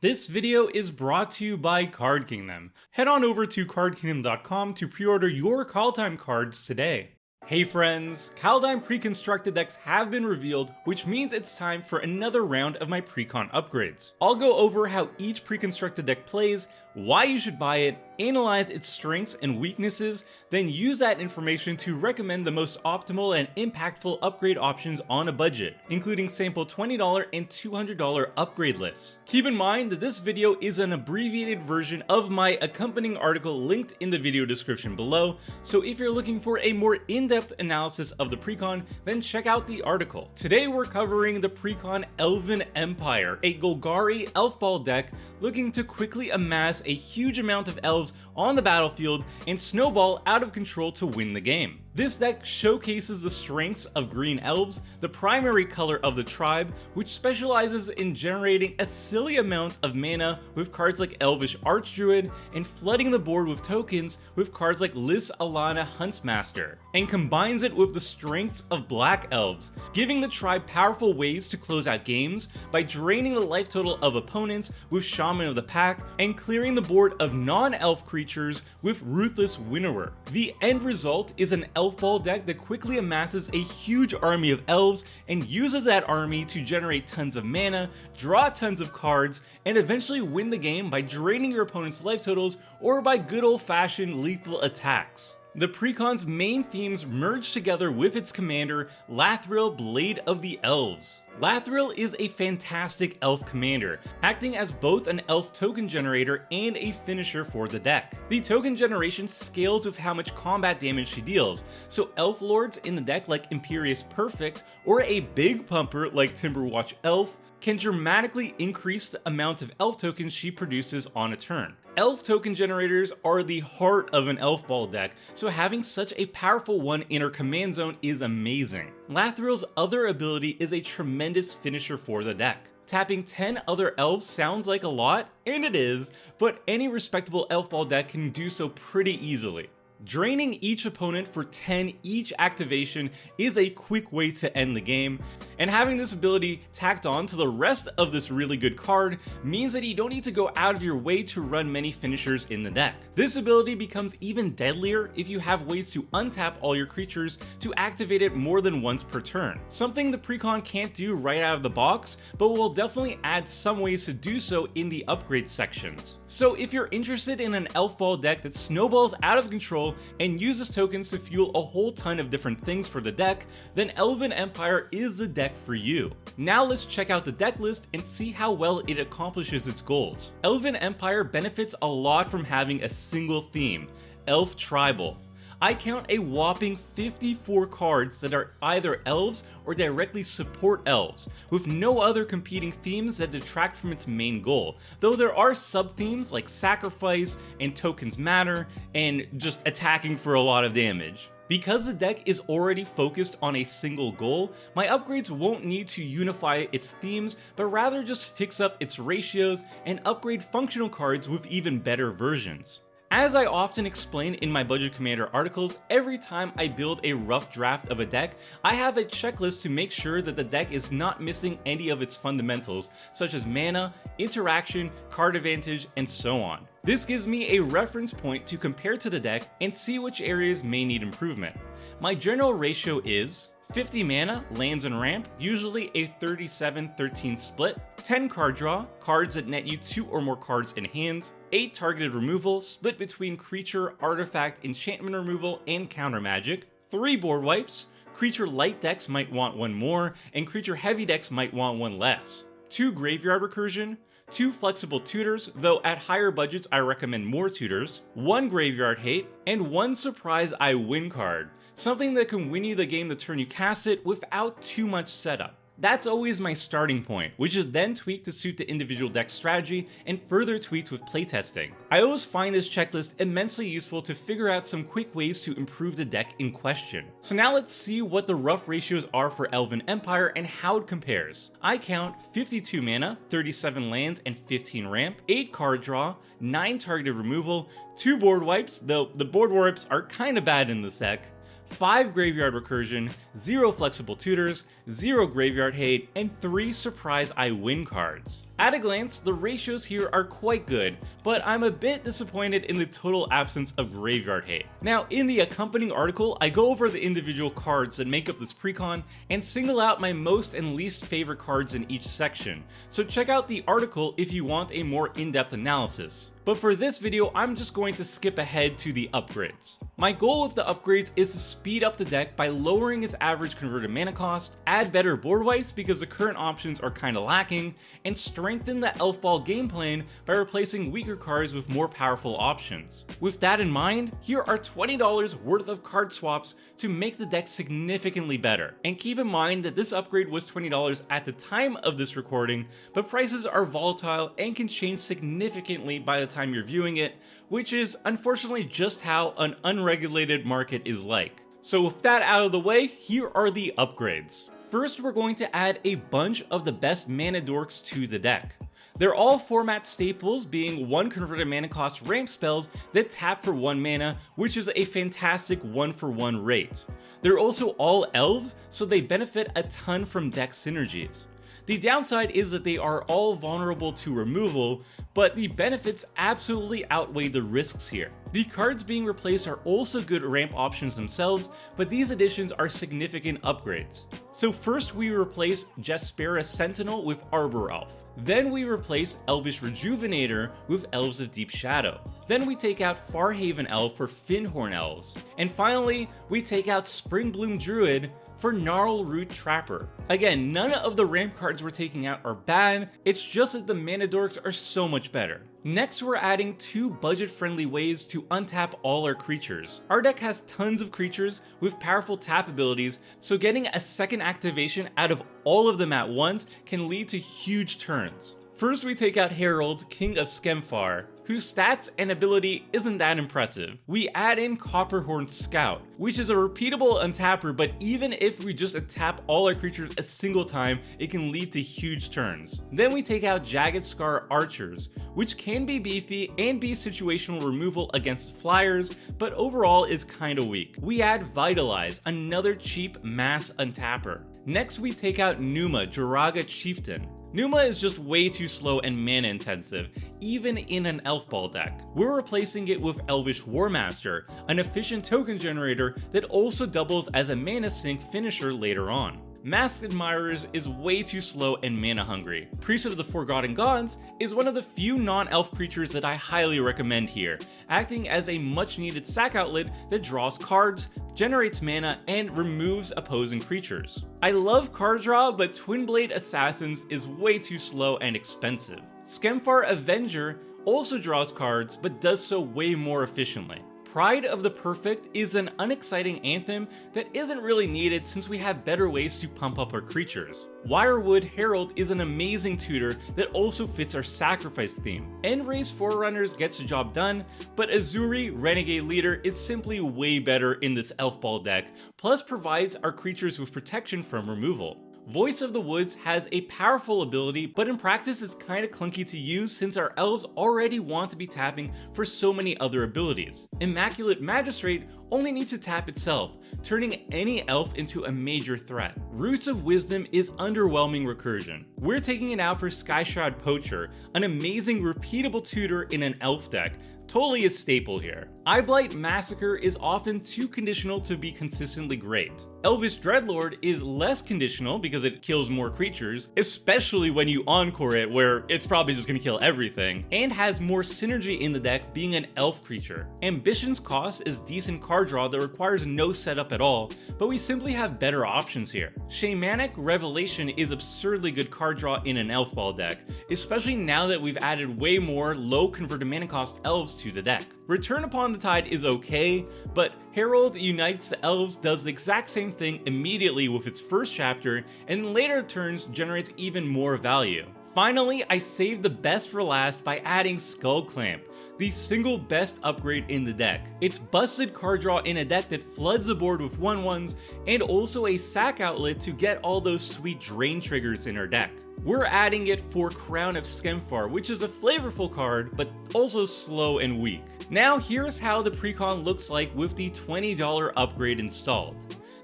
This video is brought to you by Card Kingdom. Head on over to cardkingdom.com to pre-order your Kaldheim cards today. Hey friends, Kaldheim pre-constructed decks have been revealed, which means it's time for another round of my Precon upgrades. I'll go over how each pre-constructed deck plays, why you should buy it, analyze its strengths and weaknesses, then use that information to recommend the most optimal and impactful upgrade options on a budget, including sample $20 and $200 upgrade lists. Keep in mind that this video is an abbreviated version of my accompanying article linked in the video description below, so if you're looking for a more in-depth analysis of the Precon, then check out the article. Today we're covering the Precon Elven Empire, a Golgari Elfball deck looking to quickly amass a huge amount of elves on the battlefield and snowball out of control to win the game. This deck showcases the strengths of green elves, the primary color of the tribe, which specializes in generating a silly amount of mana with cards like Elvish Archdruid, and flooding the board with tokens with cards like Lys Alana Huntsmaster, and combines it with the strengths of black elves, giving the tribe powerful ways to close out games by draining the life total of opponents with Shaman of the Pack, and clearing the board of non-elf creatures with Ruthless Winnower. The end result is an Elfball deck that quickly amasses a huge army of elves and uses that army to generate tons of mana, draw tons of cards, and eventually win the game by draining your opponent's life totals or by good old-fashioned lethal attacks. The Precon's main themes merge together with its commander, Lathril, Blade of the Elves. Lathril is a fantastic elf commander, acting as both an elf token generator and a finisher for the deck. The token generation scales with how much combat damage she deals, so elf lords in the deck like Imperious Perfect or a big pumper like Timberwatch Elf can dramatically increase the amount of elf tokens she produces on a turn. Elf token generators are the heart of an Elfball deck, so having such a powerful one in her command zone is amazing. Lathril's other ability is a tremendous finisher for the deck. Tapping 10 other elves sounds like a lot, and it is, but any respectable Elfball deck can do so pretty easily. Draining each opponent for 10 each activation is a quick way to end the game, and having this ability tacked on to the rest of this really good card means that you don't need to go out of your way to run many finishers in the deck. This ability becomes even deadlier if you have ways to untap all your creatures to activate it more than once per turn, something the Precon can't do right out of the box, but will definitely add some ways to do so in the upgrade sections. So if you're interested in an Elfball deck that snowballs out of control and uses tokens to fuel a whole ton of different things for the deck, then Elven Empire is the deck for you. Now let's check out the deck list and see how well it accomplishes its goals. Elven Empire benefits a lot from having a single theme, Elf Tribal. I count a whopping 54 cards that are either elves or directly support elves, with no other competing themes that detract from its main goal, though there are sub-themes like sacrifice and tokens matter and just attacking for a lot of damage. Because the deck is already focused on a single goal, my upgrades won't need to unify its themes, but rather just fix up its ratios and upgrade functional cards with even better versions. As I often explain in my Budget Commander articles, every time I build a rough draft of a deck, I have a checklist to make sure that the deck is not missing any of its fundamentals, such as mana, interaction, card advantage, and so on. This gives me a reference point to compare to the deck and see which areas may need improvement. My general ratio is 50 mana, lands and ramp, usually a 37-13 split, 10 card draw, cards that net you 2 or more cards in hand, 8 targeted removal, split between creature, artifact, enchantment removal, and counter magic, 3 board wipes, creature light decks might want one more, and creature heavy decks might want one less, 2 graveyard recursion, 2 flexible tutors, though at higher budgets I recommend more tutors, 1 graveyard hate, and 1 surprise I win card, something that can win you the game the turn you cast it without too much setup. That's always my starting point, which is then tweaked to suit the individual deck strategy and further tweaked with playtesting. I always find this checklist immensely useful to figure out some quick ways to improve the deck in question. So now let's see what the rough ratios are for Elven Empire and how it compares. I count 52 mana, 37 lands, and 15 ramp, 8 card draw, 9 targeted removal, 2 board wipes, though the board wipes are kinda bad in this deck, 5 graveyard recursion, 0 flexible tutors, 0 graveyard hate, and 3 surprise I win cards. At a glance, the ratios here are quite good, but I'm a bit disappointed in the total absence of graveyard hate. Now, in the accompanying article, I go over the individual cards that make up this precon and single out my most and least favorite cards in each section, so check out the article if you want a more in-depth analysis. But for this video, I'm just going to skip ahead to the upgrades. My goal with the upgrades is to speed up the deck by lowering its average converted mana cost, add better board wipes because the current options are kinda lacking, and strengthen the Elfball game plan by replacing weaker cards with more powerful options. With that in mind, here are $20 worth of card swaps to make the deck significantly better. And keep in mind that this upgrade was $20 at the time of this recording, but prices are volatile and can change significantly by the time you're viewing it, which is unfortunately just how an unregulated market is like. So with that out of the way, here are the upgrades. First, we're going to add a bunch of the best mana dorks to the deck. They're all format staples, being 1 converted mana cost ramp spells that tap for 1 mana, which is a fantastic 1-for-1 rate. They're also all elves, so they benefit a ton from deck synergies. The downside is that they are all vulnerable to removal, but the benefits absolutely outweigh the risks here. The cards being replaced are also good ramp options themselves, but these additions are significant upgrades. So first we replace Jaspera Sentinel with Arbor Elf. Then we replace Elvish Rejuvenator with Elves of Deep Shadow. Then we take out Farhaven Elf for Finhorn Elves. And finally, we take out Springbloom Druid for Gnarl Root Trapper. Again, none of the ramp cards we're taking out are bad, it's just that the mana dorks are so much better. Next, we're adding 2 budget-friendly ways to untap all our creatures. Our deck has tons of creatures with powerful tap abilities, so getting a second activation out of all of them at once can lead to huge turns. First, we take out Herald, King of Skemfar, whose stats and ability isn't that impressive. We add in Copperhorn Scout, which is a repeatable untapper, but even if we just untap all our creatures a single time, it can lead to huge turns. Then we take out Jagged Scar Archers, which can be beefy and be situational removal against flyers, but overall is kinda weak. We add Vitalize, another cheap mass untapper. Next, we take out Numa, Jiraga Chieftain. Numa is just way too slow and mana intensive, even in an Elfball deck. We're replacing it with Elvish Warmaster, an efficient token generator that also doubles as a mana sink finisher later on. Masked Admirers is way too slow and mana hungry. Priest of the Forgotten Gods is one of the few non-elf creatures that I highly recommend here, acting as a much needed sack outlet that draws cards, generates mana, and removes opposing creatures. I love card draw, but Twinblade Assassins is way too slow and expensive. Skemfar Avenger also draws cards, but does so way more efficiently. Pride of the Perfect is an unexciting anthem that isn't really needed since we have better ways to pump up our creatures. Wirewood Herald is an amazing tutor that also fits our sacrifice theme. Enrace Forerunners gets the job done, but Azuri Renegade Leader is simply way better in this Elfball deck, plus provides our creatures with protection from removal. Voice of the Woods has a powerful ability, but in practice is kinda clunky to use since our elves already want to be tapping for so many other abilities. Immaculate Magistrate only needs to tap itself, turning any elf into a major threat. Roots of Wisdom is underwhelming recursion. We're taking it out for Skyshroud Poacher, an amazing repeatable tutor in an elf deck, totally a staple here. Eyeblight Massacre is often too conditional to be consistently great. Elvish Dreadlord is less conditional because it kills more creatures, especially when you encore it where it's probably just gonna kill everything, and has more synergy in the deck being an elf creature. Ambition's Cost is decent card draw that requires no setup at all, but we simply have better options here. Shamanic Revelation is absurdly good card draw in an Elfball deck, especially now that we've added way more low converted mana cost elves to the deck. Return Upon the Tide is okay, but Herald Unites the Elves does the exact same thing immediately with its first chapter, and in later turns generates even more value. Finally, I saved the best for last by adding Skull Clamp, the single best upgrade in the deck. It's busted card draw in a deck that floods the board with 1/1s, and also a sack outlet to get all those sweet drain triggers in our deck. We're adding it for Crown of Skemfar, which is a flavorful card, but also slow and weak. Now here's how the Precon looks like with the $20 upgrade installed.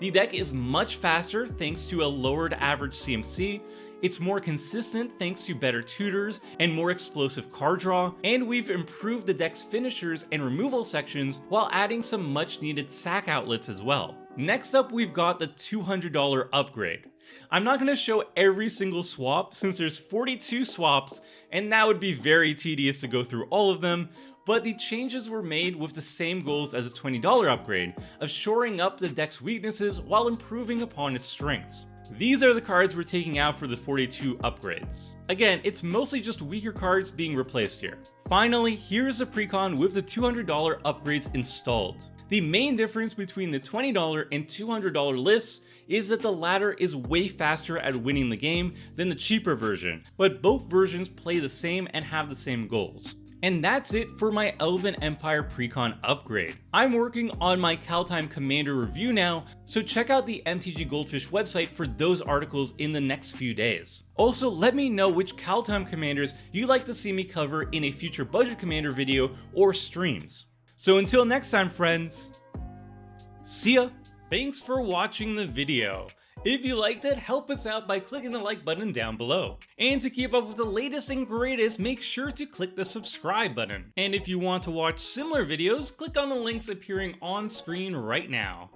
The deck is much faster thanks to a lowered average CMC, it's more consistent thanks to better tutors and more explosive card draw, and we've improved the deck's finishers and removal sections while adding some much needed sack outlets as well. Next up, we've got the $200 upgrade. I'm not going to show every single swap since there's 42 swaps and that would be very tedious to go through all of them, but the changes were made with the same goals as a $20 upgrade of shoring up the deck's weaknesses while improving upon its strengths. These are the cards we're taking out for the 42 upgrades. Again, it's mostly just weaker cards being replaced here. Finally, here's the Precon with the $200 upgrades installed. The main difference between the $20 and $200 lists is that the latter is way faster at winning the game than the cheaper version, but both versions play the same and have the same goals. And that's it for my Elven Empire Precon upgrade. I'm working on my Kaldheim Commander review now, so check out the MTG Goldfish website for those articles in the next few days. Also, let me know which Kaldheim Commanders you'd like to see me cover in a future Budget Commander video or streams. So until next time, friends, see ya! Thanks for watching the video. If you liked it, help us out by clicking the like button down below. And to keep up with the latest and greatest, make sure to click the subscribe button. And if you want to watch similar videos, click on the links appearing on screen right now.